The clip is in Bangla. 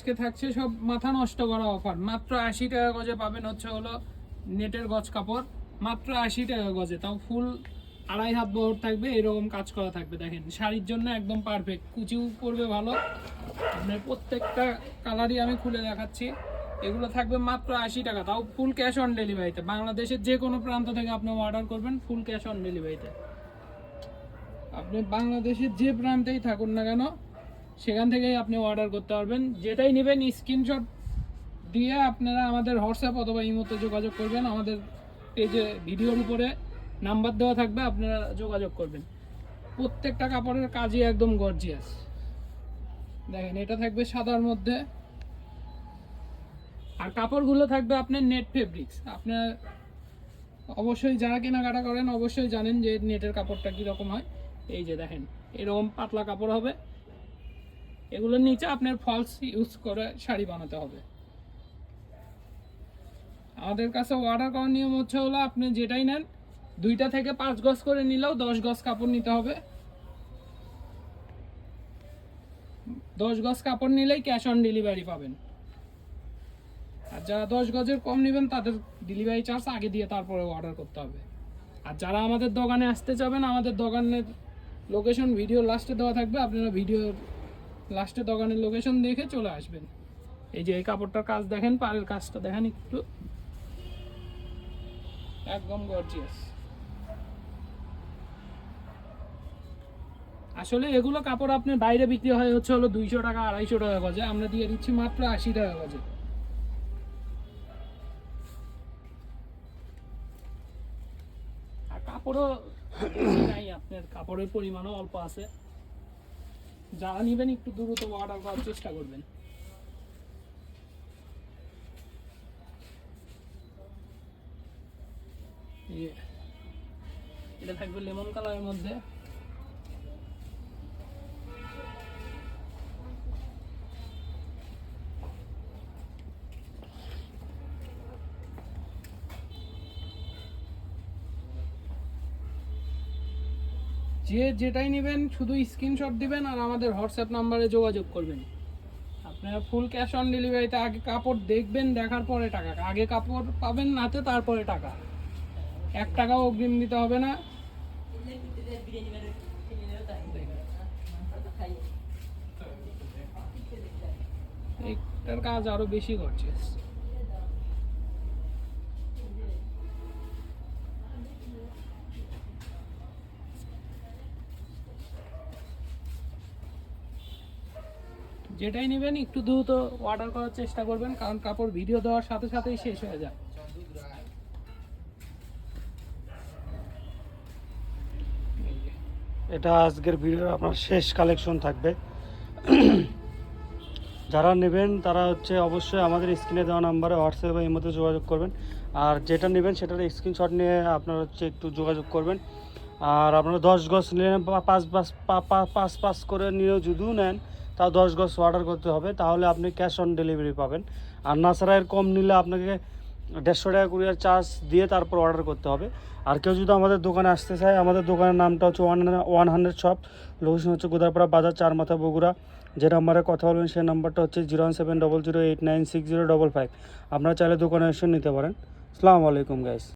আজকে থাকছে সব মাথা নষ্ট করা অফার, মাত্র 80 টাকা গজে পাবেন হলো নেটের গজ কাপড়, মাত্র 80 টাকা গজে, তাও ফুল 2.5 হাত বহর থাকবে, এরকম কাজ করা থাকবে। দেখেন শাড়ির জন্য একদম পারফেক্ট, কুচিও পড়বে ভালো। আপনার প্রত্যেকটা কালারই আমি খুলে দেখাচ্ছি। এগুলো থাকবে মাত্র 80 টাকা, তাও ফুল ক্যাশ অন ডেলিভারিতে। বাংলাদেশের যে কোনো প্রান্ত থেকে আপনি অর্ডার করবেন ফুল ক্যাশ অন ডেলিভারিতে। আপনি বাংলাদেশের যে প্রান্তেই থাকুন না কেন সেখান থেকেই আপনি অর্ডার করতে পারবেন। যেটাই নেবেন স্ক্রিনশট দিয়ে আপনারা আমাদের হোয়াটসঅ্যাপ অথবা ইমোতে যোগাযোগ করবেন। আমাদের পেজে ভিডিওর উপরে নাম্বার দেওয়া থাকবে, আপনারা যোগাযোগ করবেন। প্রত্যেকটা কাপড়ের কাজই একদম গর্জিয়াস। দেখেন এটা থাকবে সাদার মধ্যে, আর কাপড়গুলো থাকবে আপনার নেট ফেব্রিক্স। আপনার অবশ্যই যারা কেনাকাটা করেন অবশ্যই জানেন যে নেটের কাপড়টা কীরকম হয়। এই যে দেখেন এরকম পাতলা কাপড় হবে, এগুলোর নিচে আপনার ফলস ইউজ করে শাড়ি বানাতে হবে। আমাদের কাছে অর্ডার করার নিয়ম হলো আপনি যেটাই নেন 2 থেকে 5 গজ করে নিলেও 10 গজ কাপড় নিতে হবে। 10 গজ কাপড় নিলেই ক্যাশ অন ডেলিভারি পাবেন। আর যারা 10 গজের কম নেবেন তাদের ডেলিভারি চার্জ আগে দিয়ে তারপরে অর্ডার করতে হবে। আর যারা আমাদের দোকানে আসতে চাবেন, আমাদের দোকানের লোকেশন ভিডিও লাস্টে দেওয়া থাকবে, আপনারা ভিডিওর লাস্টে দোকানের লোকেশন দেখে চলে আসবেন। এই যে এই কাপড়টার কাজ দেখেন, পাড়ের কাজটা দেখেন একটু, একদম গর্জিয়াস। আসলে এগুলো কাপড় আপনার বাইরে বিক্রি হয় হলো 200 টাকা 250 টাকা গজে, আমরা দিয়ে দিচ্ছি মাত্র 80 টাকা গজে। আর কাপড়ও নাই, আপনার কাপড়ের পরিমাণও অল্প আছে। যারা নেবেন একটু দ্রুত অর্ডার করার চেষ্টা করবেন। এটা থাকবে লেমন কালারের মধ্যে, যে যেটাই নেবেন শুধু স্ক্রিনশট দিবেন আর আমাদের হোয়াটসঅ্যাপ নাম্বারে যোগাযোগ করবেন। আপনারা ফুল ক্যাশ অন ডেলিভারিতে। আগে কাপড় দেখবেন, দেখার পরে টাকা, আগে কাপড় পাবেন হাতে তারপরে টাকা। 1 টাকাও অগ্রিম দিতে হবে না। এইটার কাজ আরো বেশি করছে। যেটাই নেবেন একটু দ্রুত অর্ডার করার চেষ্টা করবেন, কারণ কাপড় ভিডিও দেওয়ার সাথে সাথেই শেষ হয়ে যায়। এটা আজকের ভিডিওর আপনার শেষ কালেকশন থাকবে। যারা নেবেন তারা অবশ্যই আমাদের স্ক্রিনে দেওয়া নাম্বারে হোয়াটসঅ্যাপ বা ইমোতে যোগাযোগ করবেন। আর যেটা নেবেন সেটার স্ক্রিনশট নিয়ে আপনারা একটু যোগাযোগ করবেন। আর আপনারা 10 গজ নিলেন বা 5 করে নিয়েও যদিও নেন, তাও 10 গজ অর্ডার করতে হবে, তাহলে আপনি ক্যাশ অন ডেলিভারি পাবেন। আর না ছাড়া এর কম নিলে আপনাকে 150 টাকা কুরিয়ার চার্জ দিয়ে তারপর অর্ডার করতে হবে। আর কেউ যদি আমাদের দোকানে আসতে চায়, আমাদের দোকানের নামটা 100 শপ, লোকেশন গোদাপাড়া বাজার, 4 মাথা, বগুড়া। যে নাম্বারে কথা বলবেন সেই নাম্বারটা 01700896055। আপনারা চাইলে দোকানে এসে নিতে পারেন। আসসালামু আলাইকুম গাইস।